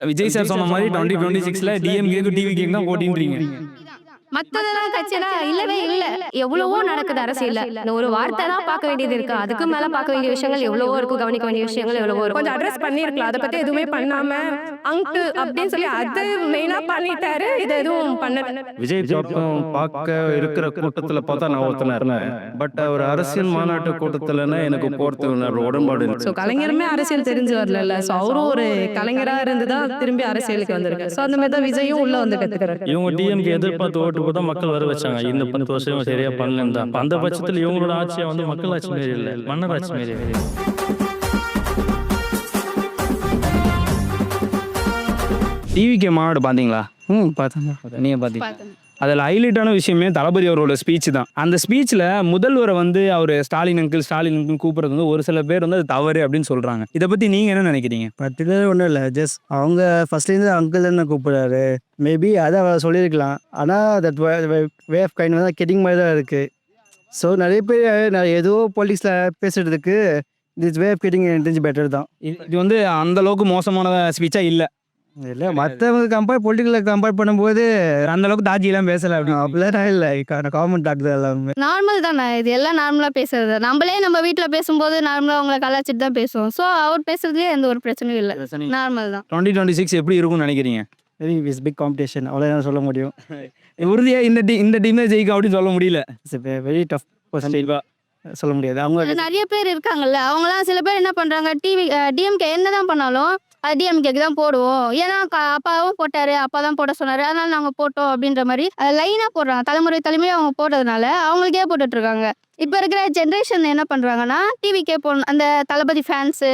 Vijay sir சொன்ன மாதிரி 2026ல டிஎம்கேக்கு டிவிகேக்கு தான் போட்டின்றீங்க. மத்ததெல்லாம் கட்சியெல்லாம் இல்லவே இல்ல. எவ்வளவோ நடக்குது அரசியல்ல. இந்த ஒரு வார்த்தை தான் பார்க்க வேண்டியது இருக்கு. அதுக்கு மேல பார்க்க வேண்டிய விஷயங்கள் எவ்வளவோ இருக்கு. கவனிக்க வேண்டிய விஷயங்கள் எவ்வளவோ இருக்கு. கொஞ்சம் அட்ரஸ் பண்ணிருக்கலாம். அத பத்தி எதுவுமே பண்ணாம அங்கிள் அப்படின்னு சொல்லி அது மெயினா பண்ணிட்டாரு. இது எதுவும் பண்ணல. விஜய் பக்கம் பார்க்க இருக்கிற கூட்டத்துல பார்த்தா நான் ஒருத்தனா இருந்தேன். பட் ஒரு அரசியல் மாநாட்டு கூட்டத்துலன்னா எனக்கு போறதுக்கு உடன்பாடு இல்லை. சோ கலைஞருமே அரசியல் தெரிஞ்சு வரல. சோ அவரும் ஒரு கலைஞரா இருந்துதான் திரும்பி அரசியலுக்கு வந்திருக்காரு. சோ அந்த மாதிரி தான் விஜயும் உள்ள வந்து கத்துக்கிறாரு. இவங்க டிஎம்கே எதிர்பார்த்து ஓட்டு போட்டா மக்கள் வர வச்சாங்க. இந்த 10 வருஷம் சரியா பண்ணலன்னு தான். அந்த பட்சத்தில் இவங்களோட ஆட்சியை வந்து மக்கள் ஆட்சி மாரி இல்லை, மன்னர் ஆட்சி மாரி. டிவிகே மாநாடு பார்த்தீங்களா? பார்த்தேன். நீங்க பார்த்தீங்க. அதில் ஹைலைட்டான விஷயமே தளபதி அவரோட ஸ்பீச் தான். அந்த ஸ்பீச்சில் முதல்வரை வந்து அவர் ஸ்டாலின் அங்கிள் கூப்பிட்றது வந்து ஒரு சில பேர் வந்து அது தவறு அப்படின்னு சொல்கிறாங்க. இதை பற்றி நீங்கள் என்ன நினைக்கிறீங்க? பர்டிகுலர் ஒன்றும் இல்லை, ஜஸ்ட் அவங்க ஃபர்ஸ்ட்லேருந்து அங்கிள் தானே கூப்பிடுறாரு. மேபி அதை அவர் சொல்லியிருக்கலாம். ஆனால் தட் வே ஆஃப் கைண்ட் தான் கெட்டிங் மாதிரி தான் இருக்குது. ஸோ நிறைய பேர் ஏதோ பாலிட்டிக்ஸில் பேசுகிறதுக்கு திஸ் வே ஆஃப் கெட்டிங் எனக்கு தெரிஞ்சு பெட்டர் தான். இது வந்து அந்த அளவுக்கு மோசமான ஸ்பீச்சாக இல்லை. இல்லை மற்றவங்க பொலிட்டிக்கலை கம்பேர் பண்ணும்போது அந்த அளவுக்கு தாஜிலாம் பேசலை அப்படிலாம் இல்லை. காமன் டாக் தான் எல்லாமே. நார்மல் தானே, இது எல்லாம் நார்மலா பேசுறது. நம்மளே நம்ம வீட்டுல பேசும்போது நார்மலா அவங்கள கலாச்சிட்டு தான் பேசுவோம். சோ அவர் பேசுறதுலயே எந்த ஒரு பிரச்சனையும் இல்லை, நார்மல் தான். 2026 எப்படி இருக்கும்னு நினைக்கிறீங்க? வெரி இஸ் பிக் காம்படிஷன், அவ்வளோதான் சொல்ல முடியும். உறுதியாக இந்த டீம் தான் ஜெயிக்கும் அப்படின்னு சொல்ல முடியல. வெரி டஃப் சொல்ல முடியாது. அவங்க நிறைய பேர் இருக்காங்கல்ல, அவங்களாம் சில பேர் என்ன பண்றாங்க, டிஎம்கே என்னதான் பண்ணாலும் அது டிஎம்கேக்கு தான் போடுவோம். ஏன்னா அப்பாவும் போட்டாரு, அப்பா தான் போட சொன்னாரு, அதனால நாங்க போட்டோம் அப்படின்ற மாதிரி லைனா போடுறாங்க. தலைமுறையா அவங்க போடுறதுனால அவங்களுக்கே போட்டுட்டு இருக்காங்க. இப்ப இருக்கிற ஜென்ரேஷன் என்ன பண்றாங்கன்னா, டிவிக்கே போடணும், அந்த தளபதி ஃபேன்ஸு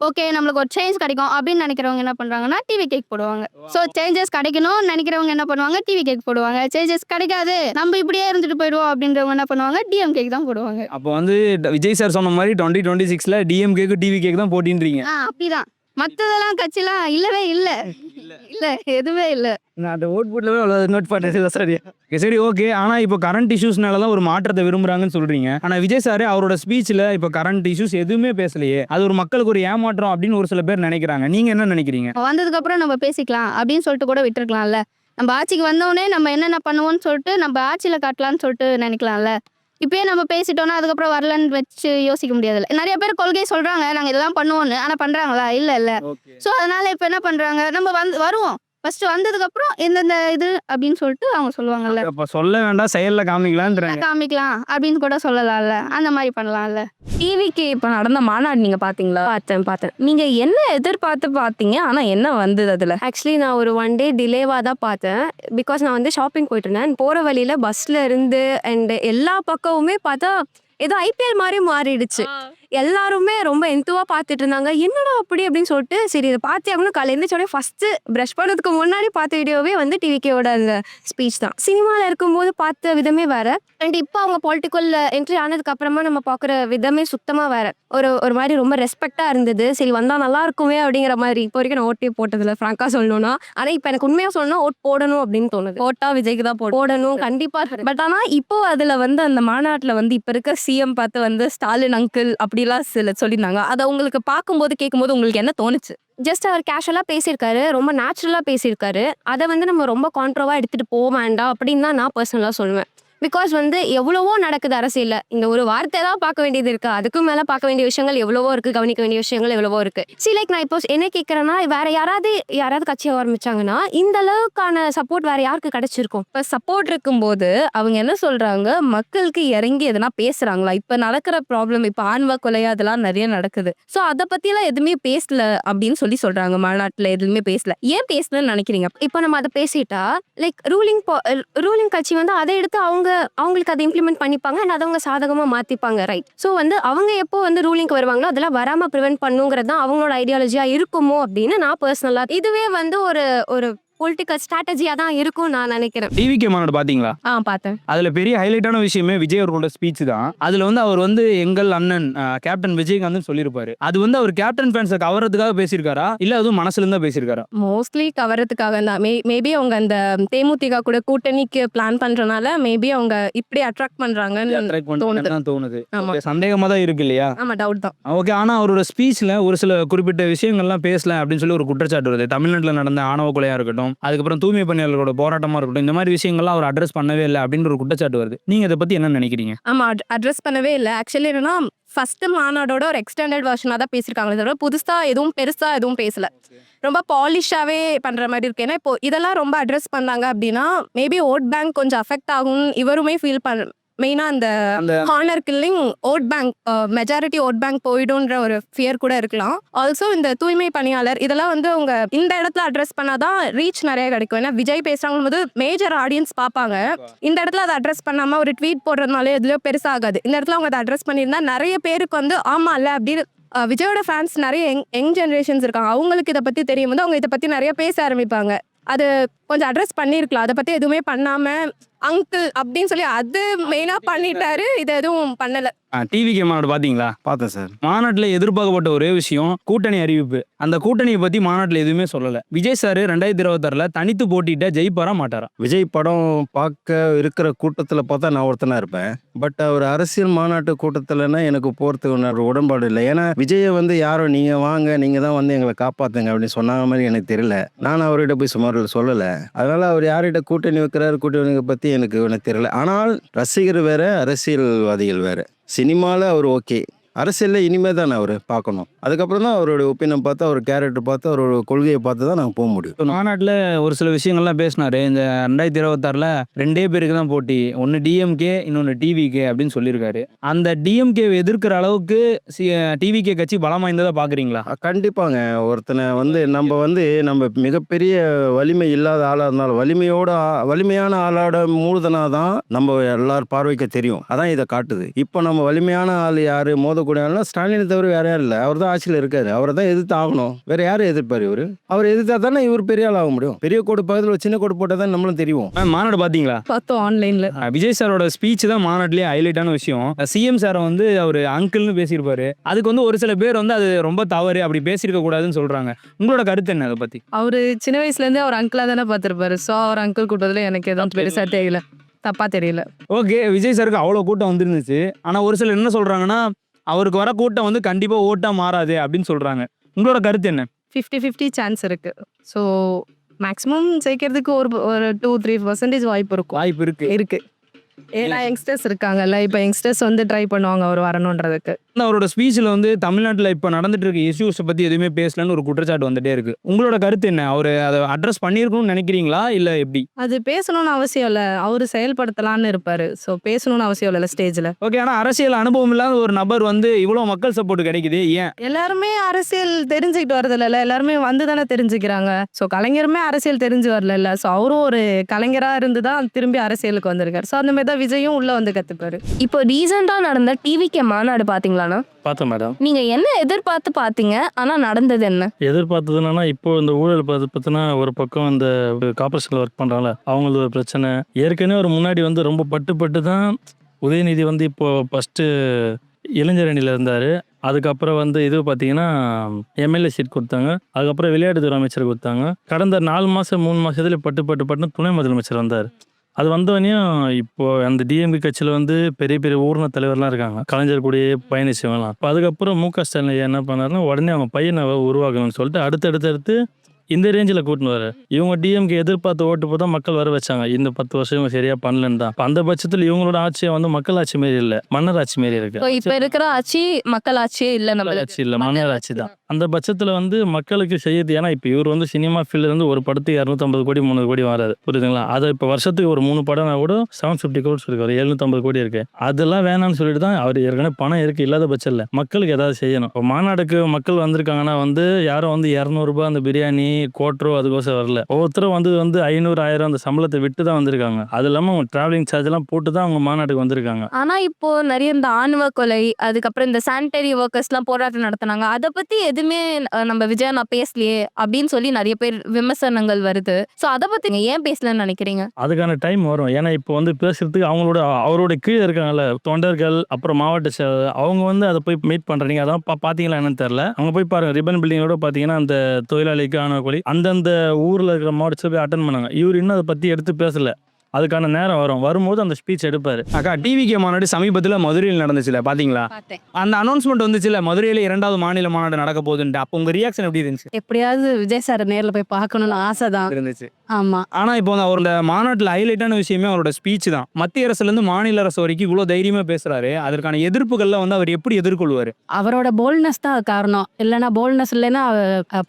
ஓகே நம்மளுக்கு ஒரு சேஞ்ச் கிடைக்கும் அப்படின்னு நினைக்கிறவங்க என்ன பண்றாங்கன்னா டிவி கேக் போடுவாங்க. ஸோ சேஞ்சஸ் கிடைக்கணும்னு நினைக்கிறவங்க என்ன பண்ணுவாங்க, டிவி கேக் போடுவாங்க. சேஞ்சஸ் கிடைக்காது, நம்ம இப்படியே இருந்துட்டு போயிடுவோம் அப்படின்றவங்க என்ன பண்ணுவாங்க, டிஎம் கேக் தான் போடுவாங்க. அப்போ வந்து விஜய் சார் சொன்ன மாதிரி 2026ல டிஎம்கேக்கு டிவிகேக்கு தான் போட்டின்றீங்க. அப்படிதான். மத்ததெல்லாம் கட்சியெல்லாம் இல்லவே இல்ல, இல்ல எதுவுமே இல்ல. நான் அந்த ஓட் போட்லவே அவ்வளோ நோட் பண்ணது இல்லை சரியா. சரி ஓகே. ஆனால் இப்போ கரண்ட் இஷ்யூஸ்னால தான் ஒரு மாற்றத்தை விரும்புறாங்கன்னு சொல்றீங்க. ஆனால் விஜய் சார் அவரோட ஸ்பீச்சில் இப்போ கரண்ட் இஷ்யூஸ் எதுவுமே பேசலையே, அது ஒரு மக்களுக்கு ஒரு ஏமாற்றம் அப்படின்னு ஒரு சில பேர் நினைக்கிறாங்க. நீங்க என்ன நினைக்கிறீங்க? வந்ததுக்கு அப்புறம் நம்ம பேசிக்கலாம் அப்படின்னு சொல்லிட்டு கூட விட்டுருக்கலாம்ல. நம்ம ஆட்சிக்கு வந்தோடனே நம்ம என்னென்ன பண்ணுவோம்னு சொல்லிட்டு நம்ம ஆட்சியில காட்டலாம்னு சொல்லிட்டு நினைக்கலாம்ல. இப்பயே நம்ம பேசிட்டோம்னா அதுக்கப்புறம் வரலன்னு வச்சு யோசிக்க முடியாதுல்ல. நிறைய பேர் கொள்கை சொல்றாங்க நாங்க இதெல்லாம் பண்ணுவோம்னு, ஆனா பண்றாங்களா? இல்ல. சோ அதனால இப்ப என்ன பண்றாங்க, நம்ம வருவோம் ஃபர்ஸ்ட் வந்ததுக்கு அப்புறம் எந்தெந்த இது அப்படின்னு சொல்லிட்டு அவங்க சொல்லுவாங்கல்ல. அப்ப சொல்ல வேண்டாம், செயல்ல காமிக்கலாம்ன்றாங்க. காமிக்கலாம் அப்படின்னு கூட சொல்லலாம்ல, அந்த மாதிரி பண்ணலாம்ல. டிவிக்கு இப்ப நடந்த மாநாடு நீங்க பாத்தீங்களா? பார்த்தேன். நீங்க என்ன எதிர்பார்த்து பாத்தீங்க, ஆனா என்ன வந்தது அதுல? ஆக்சுவலி நான் ஒரு 1 டே டிலேவா தான் பார்த்தேன். பிகாஸ் நான் வந்து ஷாப்பிங் போயிட்டு இருந்தேன். போற வழியில பஸ்ல இருந்து அண்ட் எல்லா பக்கமுமே பார்த்தா ஏதோ ஐபிஎல் மாதிரி மாறிடுச்சு. எல்லாருமே ரொம்ப எந்துவா பார்த்துட்டு இருந்தாங்க. என்னடா அப்படி அப்படின்னு சொல்லிட்டு சரி இதை பார்த்து அப்படின்னு காலையில் எழுந்திரிச்சோடனே ஃபர்ஸ்ட் ப்ரஷ் பண்ணதுக்கு முன்னாடி பார்த்த வீடியோவே வந்து டிவிக்கேவோட அந்த ஸ்பீச் தான். சினிமாவில் இருக்கும்போது பார்த்த விதமே வேற, அண்ட் இப்போ அவங்க பொலிட்டிக்கல் என்ட்ரி ஆனதுக்கு அப்புறமா நம்ம பார்க்குற விதமே சுத்தமாக வேற. ஒரு மாதிரி ரொம்ப ரெஸ்பெக்டாக இருந்தது. சரி வந்தால் நல்லா இருக்குமே அப்படிங்கிற மாதிரி. இப்போ வரைக்கும் நான் ஓட்டே போட்டதில்லை ஃப்ராங்காக சொல்லணும்னா. ஆனால் இப்போ எனக்கு உண்மையாக சொல்லணும்னா ஓட் போடணும் அப்படின்னு தோணுது. போட்டா விஜய்க்கு தான் போடணும் கண்டிப்பாக. பட் ஆனால் இப்போ அதில் வந்து அந்த மாநாட்டில் வந்து இப்போ இருக்க சிஎம் பார்த்து வந்து ஸ்டாலின் அங்கிள் அப்படிலாம் சில சொல்லியிருந்தாங்க. அதை உங்களுக்கு பார்க்கும்போது கேட்கும்போது உங்களுக்கு என்ன தோணுச்சு? ஜஸ்ட் அவர் கேஷுவலாக பேசியிருக்காரு, ரொம்ப நேச்சுரலாக பேசியிருக்காரு. அதை வந்து நம்ம ரொம்ப கான்ட்ரோவாக எடுத்துகிட்டு போக வேண்டாம் அப்படின்னு தான் நான் பர்சனலாக சொல்லுவேன். பிகாஸ் வந்து எவ்வளவோ நடக்குது அரசியல்ல. இந்த ஒரு வார்த்தை தான் பார்க்க வேண்டியது இருக்கு, அதுக்கும் மேலே பார்க்க வேண்டிய விஷயங்கள் எவ்வளவோ இருக்கு, கவனிக்க வேண்டிய விஷயங்கள் எவ்வளவோ இருக்கு. லைக் நான் இப்போ என்ன கேட்குறேன்னா, வேற யாராவது கட்சியை ஆரம்பிச்சாங்கன்னா இந்த அளவுக்கான சப்போர்ட் வேற யாருக்கு கிடைச்சிருக்கும்? இப்போ சப்போர்ட் இருக்கும்போது அவங்க என்ன சொல்றாங்க, மக்களுக்கு இறங்கி எதனா பேசுறாங்களா? இப்போ நடக்கிற ப்ராப்ளம், இப்போ ஆன்வ கொலை அதெல்லாம் நிறைய நடக்குது. ஸோ அதை பற்றிலாம் எதுவுமே பேசல அப்படின்னு சொல்றாங்க. மாநாட்டில் எதுவுமே பேசல. ஏன் பேசலன்னு நினைக்கிறீங்க? இப்போ நம்ம அதை பேசிட்டா லைக் ரூலிங் கட்சி வந்து அதை எடுத்து அவங்களுக்கு அதை இம்ப்ளிமெண்ட் பண்ணிப்பாங்க அண்ட் அதை அவங்க சாதகமாக மாற்றிப்பாங்க, ரைட்? ஸோ வந்து அவங்க எப்போ வந்து ரூலிங்க்கு வருவாங்களோ அதெல்லாம் வராமல் ப்ரிவென்ட் பண்ணுங்கிறது தான் அவங்களோட ஐடியாலஜியாக இருக்குமோ அப்படின்னு நான் பர்சனலாக. இதுவே வந்து ஒரு பொலிட்டிக்கல் ஸ்ட்ராட்டஜியாக தான் இருக்கும் நான் நினைக்கிறேன். டிவிகே மாநாடு பாத்தீங்களா? பார்த்தேன். அதுல பெரிய ஹைலைட்டான விஷயமே விஜய் அவர்களோட ஸ்பீச் தான். அதுல வந்து அவர் வந்து எங்கள் அண்ணன் கேப்டன் விஜயகாந்த் சொல்லியிருப்பாரு. அது வந்து அவர் கேப்டன் ஃபேன்ஸை கவரத்துக்காக பேசியிருக்காரா இல்ல அதுவும் மனசுல இருந்தா பேசியிருக்காரா? மோஸ்ட்லி கவரத்துக்காக தான். மேபி அவங்க அந்த தேமுதிக கூட கூட்டணிக்கு பிளான் பண்றனால மேபி அவங்க இப்படி அட்ராக்ட் பண்றாங்கன்னு Attract தோணுது. பண்ண தோணுது. ஆமா. Okay, சந்தேகமா தான் இருக்கு இல்லையா? ஆமா, டவுட் தான். ஓகே. ஆனா அவரோட ஸ்பீச்ல ஒரு சில குறிப்பிட்ட விஷயங்கள்லாம் பேசல அப்படின்னு சொல்லி ஒரு குற்றச்சாட்டு வருது. தமிழ்நாட்டுல நடந்த ஆணவ கொலையா இருக்கட்டும், அதுக்கப்புறம் தூய்மை பணியாளர்களோட போராட்டமா இருக்கட்டும், இந்த மாதிரி விஷயங்கள்லாம் அவர் அட்ரஸ் பண்ணவே இல்லை அப்படின்ற ஒரு குற்றச்சாட்டு வருது. நீங்க இதை பத்தி என்ன நினைக்கிறீங்க? ஆமா, அட்ரஸ் பண்ணவே இல்லை. ஆக்சுவலி என்னன்னா ஃபர்ஸ்ட் மாநாடோட ஒரு எக்ஸ்டெண்டட் வெர்ஷனாக தான் பேசியிருக்காங்களே தவிர புதுசா எதுவும் பெருசா எதுவும் பேசல. ரொம்ப பாலிஷாவே பண்ற மாதிரி இருக்கு. ஏன்னா இப்போ இதெல்லாம் ரொம்ப அட்ரஸ் பண்ணாங்க அப்படின்னா மேபி ஓட் பேங்க் கொஞ்சம் அஃபெக்ட் ஆகும் இவருமே ஃபீல் பண்ண. மெயினா அந்த honour killing vote bank majority vote bank போயிடும்ன்ற ஒரு ஃபியர் கூட இருக்கலாம். ஆல்சோ இந்த தூய்மை பணியாளர் இதெல்லாம் வந்து அவங்க இந்த இடத்துல அட்ரஸ் பண்ணாதான் ரீச் நிறைய கிடைக்கும். ஏன்னா விஜய் பேசுறாங்க போது மேஜர் ஆடியன்ஸ் பார்ப்பாங்க. இந்த இடத்துல அதை அட்ரஸ் பண்ணாம ஒரு ட்வீட் போடுறதுனால எதுலயோ பெருசாகாது. இந்த இடத்துல அவங்க அதை அட்ரஸ் பண்ணியிருந்தா நிறைய பேருக்கு வந்து ஆமா இல்ல அப்படின்னு விஜயோட ஃபேன்ஸ் நிறைய யங் ஜென்ரேஷன்ஸ் இருக்காங்க. அவங்களுக்கு இதை பத்தி தெரியும் போது அவங்க இதை பத்தி நிறைய பேச ஆரம்பிப்பாங்க. அது கொஞ்சம் அட்ரஸ் பண்ணியிருக்கலாம். அதை பத்தி எதுவுமே பண்ணாம அங்கிள் அப்படின்னு சொல்லி அது மெயினா பண்ணிட்டாரு. இது எதுவும் பண்ணல. டிவிகே மாநாடு பாத்தீங்களா? பார்த்தேன் சார். மாநாட்டுல எதிர்பார்க்கப்பட்ட ஒரே விஷயம் கூட்டணி அறிவிப்பு. அந்த கூட்டணியை பத்தி மாநாட்டுல எதுவுமே சொல்லல. விஜய் சார் 2026 தனித்து போட்டிட்டா ஜெயிப்பாரா மாட்டாரா? விஜய் படம் பார்க்க இருக்கிற கூட்டத்தில் பார்த்தா நான் ஒருத்தனா இருப்பேன். பட் அவர் அரசியல் மாநாட்டு கூட்டத்தில்னா எனக்கு போகிறதுக்கு ஒரு உடன்பாடு இல்லை. ஏன்னா விஜயை வந்து யாரோ நீங்கள் வாங்க நீங்கள் தான் வந்து எங்களை காப்பாற்றுங்க அப்படின்னு சொன்னாங்க மாதிரி எனக்கு தெரியல. நான் அவர்கிட்ட போய் சுமாரில் சொல்லலை. அதனால் அவர் யார்கிட்ட கூட்டணி வைக்கிறாரு கூட்டணி பற்றி எனக்கு தெரியல. ஆனால் ரசிகர் வேற அரசியல்வாதிகள் வேற. சினிமாவில் அவர் ஓகே, அரசியலில் இனிமேல் தான் அவர் பார்க்கணும். அதுக்கப்புறம் தான் அவரோட ஒப்பீனியன் பார்த்து அவர் கேரக்டர் பார்த்து அவரோட கொள்கையை பார்த்து தான் நாங்கள் போக முடியும். மாநாட்டில் ஒரு சில விஷயங்கள்லாம் பேசினாரு. இந்த 2026 2 பேருக்கு தான் போட்டி, ஒன்று டிஎம்கே இன்னொன்று டிவிகே அப்படின்னு சொல்லியிருக்காரு. அந்த டிஎம்கே எதிர்க்கிற அளவுக்கு டிவிகே கட்சி பலம் வாய்ந்ததாக பார்க்குறீங்களா? கண்டிப்பாங்க. ஒருத்தனை வந்து நம்ம மிகப்பெரிய வலிமை இல்லாத ஆளாக இருந்தாலும் வலிமையான ஆளோட மூலதனா தான் நம்ம எல்லார் பார்வைக்கு தெரியும். அதான் இதை காட்டுது. இப்போ நம்ம வலிமையான ஆள் யாரு மோதக்கூடிய ஆள்னா ஸ்டாலினை தவிர வேற யாரும் இல்லை. அவர் தான் ஆட்சியில் இருக்காரு. அவரை தான் எதிர்த்து ஆகணும். வேற யாரும் எதிர்ப்பாரு? அவர் எதிர்த்தா தானே இவர் பெரிய ஆள் ஆக முடியும். பெரிய கோடு பக்கத்தில் சின்ன கோடு போட்டால் தான் நம்மளும் தெரியும். மாநாடு பார்த்தீங்களா? பார்த்தோம் ஆன்லைன்ல. விஜய் சாரோட ஸ்பீச் தான் மாநாட்டிலேயே ஹைலைட்டான விஷயம். சிஎம் சாரை வந்து அவர் அங்கிள்னு பேசியிருப்பாரு. அதுக்கு வந்து ஒரு சில பேர் வந்து அது ரொம்ப தவறு, அப்படி பேசியிருக்க கூடாதுன்னு சொல்றாங்க. உங்களோட கருத்து என்ன அதை பத்தி? அவரு சின்ன வயசுல இருந்தே அவர் அங்கிளா தானே பார்த்திருப்பாரு. ஸோ அவர் அங்கிள் கூட்டத்துல எனக்கு எதுவும் பெருசா தெரியல, தப்பா தெரியல. ஓகே. விஜய் சாருக்கு அவ்வளோ கூட்டம் வந்துருந்துச்சு. ஆனால் ஒரு சிலர் என்ன சொல்றாங்கன்னா அவருக்கு வர கூட்டம் வந்து கண்டிப்பா ஓட்டா மாறாது அப்படின்னு சொல்றாங்க. உங்களோட கருத்து என்ன? 50-50 சான்ஸ் இருக்கு. ஸோ மேக்ஸிமம் ஜெயிக்கிறதுக்கு ஒரு 2-3% வாய்ப்பு இருக்கும். வாய்ப்பு இருக்கு. ஏன்னா யங்ஸ்டர்ஸ் இருக்காங்கல்ல, இப்போ யங்ஸ்டர்ஸ் வந்து ட்ரை பண்ணுவாங்க அவர் வரணுன்றதுக்கு. அவரோட ஸ்பீச்சில் வந்து தமிழ்நாட்டில் இப்போ நடந்துட்டு இருக்க இஷ்யூஸை பற்றி எதுவுமே பேசலன்னு ஒரு குற்றச்சாட்டு வந்துட்டே இருக்கு. உங்களோட கருத்து என்ன? அவர் அதை அட்ரஸ் பண்ணியிருக்கணும்னு நினைக்கிறீங்களா இல்லை எப்படி? அது பேசணும்னு அவசியம் இல்லை, அவர் செயல்படுத்தலான்னு இருப்பாரு. ஸோ பேசணும்னு அவசியம் இல்லை ஸ்டேஜில். ஓகே. ஆனால் அரசியல் அனுபவம் இல்லாத ஒரு நபர் வந்து இவ்வளோ மக்கள் சப்போர்ட் கிடைக்குது ஏன்? எல்லாருமே அரசியல் தெரிஞ்சுக்கிட்டு வரது இல்லைல்ல, எல்லாருமே வந்து தானே தெரிஞ்சுக்கிறாங்க. ஸோ கலைஞருமே அரசியல் தெரிஞ்சு வரல. ஸோ அவரும் ஒரு கலைஞராக இருந்து தான் திரும்பி அரசியலுக்கு வந்திருக்காரு. ஸோ அந்த மாதிரி தான் விஜயும் உள்ள வந்து கத்துப்பாரு. இப்போ ரீசெண்டா நடந்த டிவிகே மாநாடு பாத்தீங்களாண்ணா? பார்த்தேன் மேடம். நீங்க என்ன எதிர்பார்த்து பாத்தீங்க, ஆனா நடந்தது என்ன? எதிர்பார்த்ததுன்னா இப்போ இந்த ஊழல் பார்த்தினா ஒரு பக்கம் இந்த கார்பரேஷன்ல ஒர்க் பண்றாங்கல்ல அவங்களது ஒரு பிரச்சனை. ஏற்கனவே ஒரு முன்னாடி வந்து ரொம்ப பட்டு தான் உதயநிதி வந்து இப்போ ஃபர்ஸ்ட் இளைஞர் அணியில் இருந்தார். அதுக்கப்புறம் வந்து இது பார்த்தீங்கன்னா எம்எல்ஏ சீட் கொடுத்தாங்க. அதுக்கப்புறம் விளையாட்டுத்துறை அமைச்சர் கொடுத்தாங்க. கடந்த 4 மாதம் 3 மாதத்துல பட்டு துணை முதலமைச்சர் வந்தார். அது வந்தவனையும் இப்போ அந்த டிஎம்கே கட்சியில் வந்து பெரிய ஊர்ன தலைவர்லாம் இருக்காங்க, கலைஞர் கூடயே பயணிச்சவங்கலாம். இப்போ அதுக்கப்புறம் முக ஸ்டாலின் என்ன பண்ணாருன்னா உடனே அவங்க பையனை உருவாக்கணும்னு சொல்லிட்டு அடுத்தடுத்து இந்த ரேஞ்சில் கூட்டின்னு வர. இவங்க டிஎம்கே எதிர்பார்த்து ஓட்டு போதான் மக்கள் வர வச்சாங்க. இந்த 10 வருஷம் இவங்க சரியா பண்ணலன்னு தான். அந்த பட்சத்தில் இவங்களோட ஆட்சியை வந்து மக்கள் ஆட்சி மாரி இல்லை, மன்னர் ஆட்சி மாரி இருக்கு. இப்ப இருக்கிற ஆட்சி மக்கள் ஆட்சியே இல்ல, நம்ம ஆட்சி இல்லை, மன்னர் ஆட்சி தான். அந்த பட்சத்தில் வந்து மக்களுக்கு செய்யுது. ஏன்னா இப்போ இவர் வந்து சினிமா ஃபீல்டு வந்து ஒரு படத்துக்கு 250 கோடி 300 கோடி வராது, புரியுதுங்களா? அதை இப்போ வருஷத்துக்கு ஒரு 3 படம்னா கூட 750 கோடி இருக்கு, ஒரு 750 கோடி இருக்கு. அதெல்லாம் வேணாம்னு சொல்லிட்டு தான் அவர் ஏற்கனவே பணம் இருக்கு, இல்லாத பட்சத்தில் மக்களுக்கு ஏதாவது செய்யணும். இப்போ மாநாடுக்கு மக்கள் வந்திருக்காங்கன்னா வந்து யாரும் வந்து 200 ரூபாய் அந்த பிரியாணி கோட்ரோ அதுக்கோசம் வரல. ஒவ்வொருத்தரும் வந்து 500 1000 அந்த சம்பளத்தை விட்டு தான் வந்திருக்காங்க. அது இல்லாமல் அவங்க டிராவலிங் சார்ஜ் எல்லாம் போட்டு தான் அவங்க மாநாட்டுக்கு வந்திருக்காங்க. ஆனா இப்போ நிறைய இந்த ஆணவ கொலை, அதுக்கப்புறம் இந்த சானிட்டரி ஒர்க்கர்ஸ் எல்லாம் போராட்டம் நடத்தினாங்க. அதை பத்தி எதுவுமே எதுவுமே நம்ம விஜயா நான் பேசலையே அப்படின்னு சொல்லி நிறைய பேர் விமர்சனங்கள் வருது. ஸோ அதை பத்தி நீங்க ஏன் பேசலன்னு நினைக்கிறீங்க? அதுக்கான டைம் வரும். ஏன்னா இப்போ வந்து பேசுறதுக்கு அவரோட கீழே இருக்காங்கல்ல தொண்டர்கள், அப்புறம் மாவட்ட செயலர், அவங்க வந்து அதை போய் மீட் பண்றீங்க. அதான் பார்த்தீங்களா என்னன்னு தெரியல. அவங்க போய் பாருங்க, ரிப்பன் பில்டிங்கோட பார்த்தீங்கன்னா அந்த தொழிலாளிக்கு ஆணவ அந்தந்த ஊரில் இருக்கிற மாவட்டத்தில் போய் அட்டன் பண்ணாங்க. இவர் இன்னும் அதை பற்றி எடுத்து பேசல. அதுக்கான நேரம் வரும்போது அந்த ஸ்பீச் எடுப்பாரு. அக்கா, டிவிகே மாநாடு சமீபத்தில் மதுரையில் நடந்துச்சுல, பாத்தீங்களா? பார்த்தேன். அந்த அனௌன்ஸ்மெண்ட் வந்துச்சுல, மதுரையில 2வது மாநில மாநாடு நடக்க போகுதுன்ட்டு. அப்போ உங்க ரியாக்ஷன் எப்படி இருந்துச்சு? எப்படியாவது விஜய் சார் நேர்ல போய் பார்க்கணும்னு ஆசை தான். இருந்துச்சு. ஆமா. ஆனா இப்போ அவரோட மாநாட்டில் ஹைலைட்டான விஷயமே அவரோட ஸ்பீச் தான். மத்திய அரசுல இருந்து மாநில அரசு வரைக்கும் இவ்வளவு தைரியமா பேசுறாரு. அதற்கான எதிர்ப்புகள்ல வந்து அவர் எப்படி எதிர்கொள்வாரு? அவரோட போல்ட்னஸ் தான் காரணம். இல்லைன்னா போல்ட்னஸ் இல்லைன்னா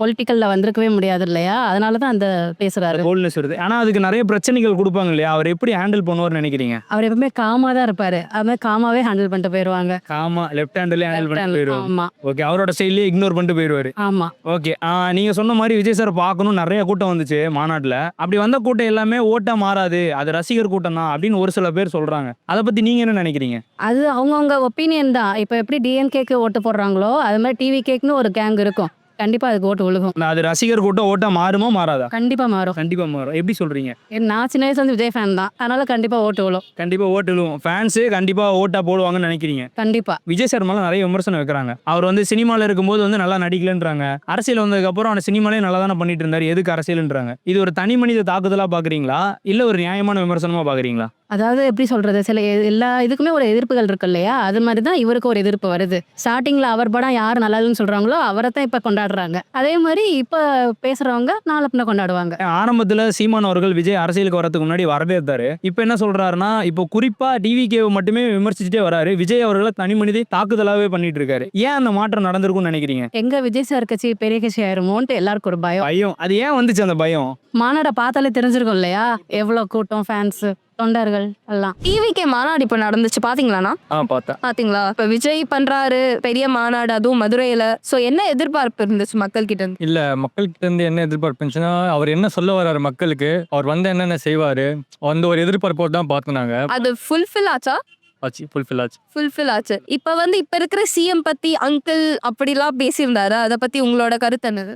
பொலிட்டிக்கல்ல வந்திருக்கவே முடியாது இல்லையா? அதனாலதான் அந்த பேசுறாரு. போல்ட்னஸ் வருது. ஆனா அதுக்கு நிறைய பிரச்சனைகள் கொடுப்பாங்க இல்லையா? அவர் எப்படி ஹேண்டில் பண்ணுவார்னு நினைக்கிறீங்க? அவர் எப்பவுமே காமா தான் இருப்பாரு. அது காமாவே ஹேண்டில் பண்ணிட்டு போயிருவாங்க. காமா லெஃப்ட் ஹேண்ட்லயே ஹேண்டில் பண்ணிட்டு போயிருவாரு. ஆமா ஓகே, அவரோட ஸ்டைல்லே இக்னோர் பண்ணிட்டு போயிருவாரு. ஆமா. ஓகே, நீங்க சொன்ன மாதிரி விஜய் சார் பார்க்கணும் நிறைய கூட்டம் வந்துச்சு மாநாட்டில். அப்படி வந்த கூட்டம் எல்லாமே ஓட்டா மாறாது, அது ரசிகர் கூட்டம் தான் அப்படின்னு ஒரு சில பேர் சொல்றாங்க. அதை பத்தி நீங்க என்ன நினைக்கிறீங்க? அது அவங்கவுங்க ஒப்பீனியன் தான். இப்போ எப்படி டிஎம்கேக்கு ஓட்டு போடுறாங்களோ அது மாதிரி டிவி கேக்குன்னு ஒரு கேங் இருக்கும். கண்டிப்பா அதுக்கு ஓட்டு விழுகும். அது ரசிகர் கூட்டம் ஓட்டா மாறுமா மாறாதா? கண்டிப்பா மாறும். கண்டிப்பா மாறும். எப்படி சொல்றீங்க? நான் சின்ன வயசுல இருந்து விஜய் ஃபேன் தான். அதனால கண்டிப்பா ஓட்டு விழும். கண்டிப்பா ஓட்டு விழுவும். ஃபேன்ஸு கண்டிப்பா ஓட்டா போடுவாங்கன்னு நினைக்கிறீங்க? கண்டிப்பா. விஜய் சார் மேல நிறைய விமர்சனம் வைக்கிறாங்க. அவர் வந்து சினிமால இருக்கும்போது வந்து நல்லா நடிக்கலன்றாங்க. அரசியல் வந்ததுக்கு அப்புறம் அந்த சினிமாலே நல்லா தானே பண்ணிட்டு இருந்தாரு, எதுக்கு அரசியல்ன்றாங்க. இது ஒரு தனி மனித தாக்குதலா பாக்குறீங்களா, இல்ல ஒரு நியாயமான விமர்சனமா பாக்குறீங்களா? அதாவது எப்படி சொல்றது, சில எல்லா இதுக்குமே ஒரு எதிர்ப்புகள் இருக்கு இல்லையா? அது மாதிரி தான் இவருக்கு ஒரு எதிர்ப்பு வருது. ஸ்டார்டிங்ல அவர் படம் யார் நல்லாதுன்னு சொல்றாங்களோ அவரை தான் இப்ப கொண்டாடுறாங்க. அதே மாதிரி இப்ப பேசுறவங்க நாளை பின்ன கொண்டாடுவாங்க. ஆரம்பத்துல சீமான் அவர்கள் விஜய் அரசியலுக்கு வரதுக்கு முன்னாடி வரவேற்றாரு. இப்ப என்ன சொல்றாருன்னா, இப்போ குறிப்பா டிவிகே மட்டுமே விமர்சிச்சுட்டே வராரு. விஜய் அவர்களை தனி மனித தாக்குதலாவே பண்ணிட்டு இருக்காரு. ஏன் அந்த மாற்றம் நடந்திருக்கும்னு நினைக்கிறீங்க? எங்க விஜய் சார் கட்சி பெரிய கட்சி ஆயிருமோன்ட்டு எல்லாருக்கும் ஒரு பயம். பயம். அது ஏன் வந்துச்சு அந்த பயம்? மாநாட பார்த்தாலே தெரிஞ்சிருக்கும் இல்லையா? எவ்வளவு கூட்டம், ஃபேன்ஸ், தொண்டர்கள் எல்லாம். டிவிகே மாநாடு இப்போ நடந்துச்சு, பாத்தீங்களாண்ணா? பார்த்தேன். பாத்தீங்களா? இப்ப விஜய் பண்றாரு பெரிய மாநாடு, அதுவும் மதுரையில. சோ என்ன எதிர்பார்ப்பு இருந்துச்சு மக்கள் கிட்ட இருந்து? இல்ல மக்கள்கிட்ட இருந்து என்ன எதிர்பார்ப்புச்சுன்னா, அவர் என்ன சொல்ல வர்றாரு மக்களுக்கு, அவர் வந்து என்னென்ன செய்வாரு, அந்த ஒரு எதிர்பார்ப்போடு தான் பார்த்தோம் நாங்க. அது ஃபுல்ஃபில் ஆச்சா? ஆச்சு, ஃபுல்ஃபில் ஆச்சு. ஃபுல்ஃபில் ஆச்சு. இப்ப வந்து இப்ப இருக்கிற சிஎம் பத்தி அங்கிள் அப்படிலாம் பேசியிருந்தாரு. அதை பத்தி உங்களோட கருத்து என்னது?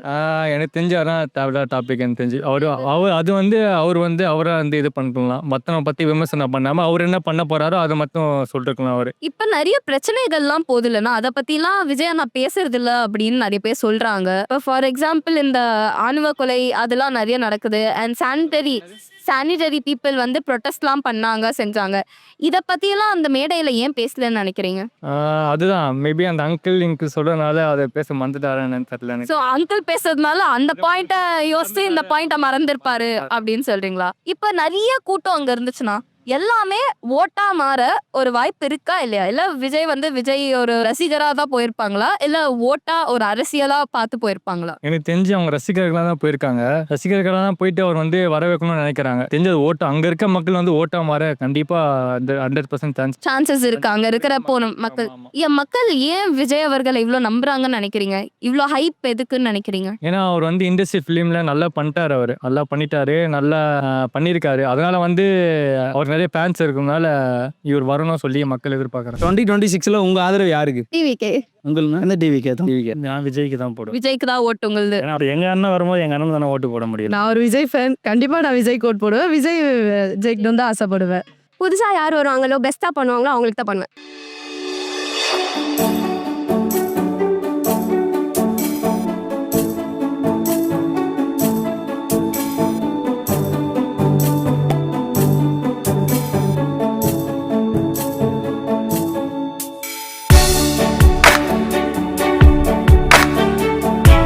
எனக்கு தெரிஞ்சு அதான் தேவையில்லாத டாபிக். எனக்கு தெரிஞ்சு அது வந்து அவரை வந்து இது பண்ணிக்கலாம். மற்றவங்க பத்தி விமர்சனம் பண்ணாம அவர் என்ன பண்ண போறாரோ அதை மட்டும் சொல்லிருக்கலாம் அவரு. இப்ப நிறைய பிரச்சனைகள்லாம் போகுது இல்லைன்னா, அதை பத்திலாம் விஜயா நான் பேசுறது இல்ல அப்படின்னு நிறைய பேர் சொல்றாங்க. இப்போ ஃபார் எக்ஸாம்பிள் இந்த ஆணவ கொலை அதெல்லாம் நிறைய நடக்குது. அண்ட் சானிட்டரி பீப்புள் வந்து ப்ரொட்டஸ்ட்லாம் பண்ணாங்க, செஞ்சாங்க. இதை பத்தியெல்லாம் அந்த மேடையில ஏன் பேசலன்னு நினைக்கிறீங்க? அதுதான் மேபி அந்த அங்கிள் சொல்றதுனால அதை பேச மறந்துட்டாருன்னு தெரியல எனக்கு. சோ அங்கிள் பேசுறதுனால அந்த பாயிண்ட யோசிச்சு இந்த பாயிண்ட மறந்துருப்பாரு அப்படின்னு சொல்றீங்களா? இப்ப நிறைய கூட்டம் அங்க இருந்துச்சுன்னா எல்லாமே ஓட்டா மாற ஒரு வாய்ப்பு இருக்கா இல்லையா? இல்ல விஜய் ஒரு ரசிகரா தான் போயிருப்பாங்களா, இல்ல ஓட்டா ஒரு அரசியலா பார்த்து போயிருப்பாங்களா? எனக்கு தெரிஞ்சு அவங்க ரசிகர்களாக தான் போயிருக்காங்க. ரசிகர்களாக தான் போயிட்டு அவர் வந்து வர வைக்கணும்னு நினைக்கிறாங்க. தெரிஞ்சது ஓட்டு அங்க இருக்க மக்கள் வந்து ஓட்டா மாற கண்டிப்பா 100% சான்சஸ் இருக்கு அங்க இருக்கிற மக்கள். மக்கள் ஏன் விஜய் அவர்களை இவ்வளவு நம்புறாங்கன்னு நினைக்கிறீங்க? இவ்வளவு ஹைப் எதுக்குன்னு நினைக்கிறீங்க? ஏன்னா அவர் வந்து இண்டஸ்ட்ரி ஃபிலிம்ல நல்லா பண்ணிட்டாரு. அவர் நல்லா பண்ணிட்டாரு, நல்லா பண்ணியிருக்காரு. அதனால வந்து அவர் நிறைய ஃபேன்ஸ் இருக்கனால இவர் வரணும் சொல்லி மக்கள் எதிர்பார்க்குறாங்க. 2026ல உங்க ஆதரவு யாருக்கு? டிவிகே. உங்களுக்கு அந்த டிவிக்கே தான். நான் விஜய்க்கு தான் போடுவேன். விஜய்க்கு தான் ஓட்டு உங்களுது. ஏன்னா அவர் எங்க அண்ணன் வரும்போது எங்க அண்ணன் தானே ஓட்டு போட முடியல. நான் ஒரு விஜய் ஃபேன். கண்டிப்பா நான் விஜய் கோட் போடுவேன். விஜய் ஜெயிக்கணும் தான் ஆசைப்படுவேன். புதுசா யார் வருவாங்களோ, பெஸ்டா பண்ணுவாங்களோ அவங்களுக்கு தான் பண்ணுவேன்.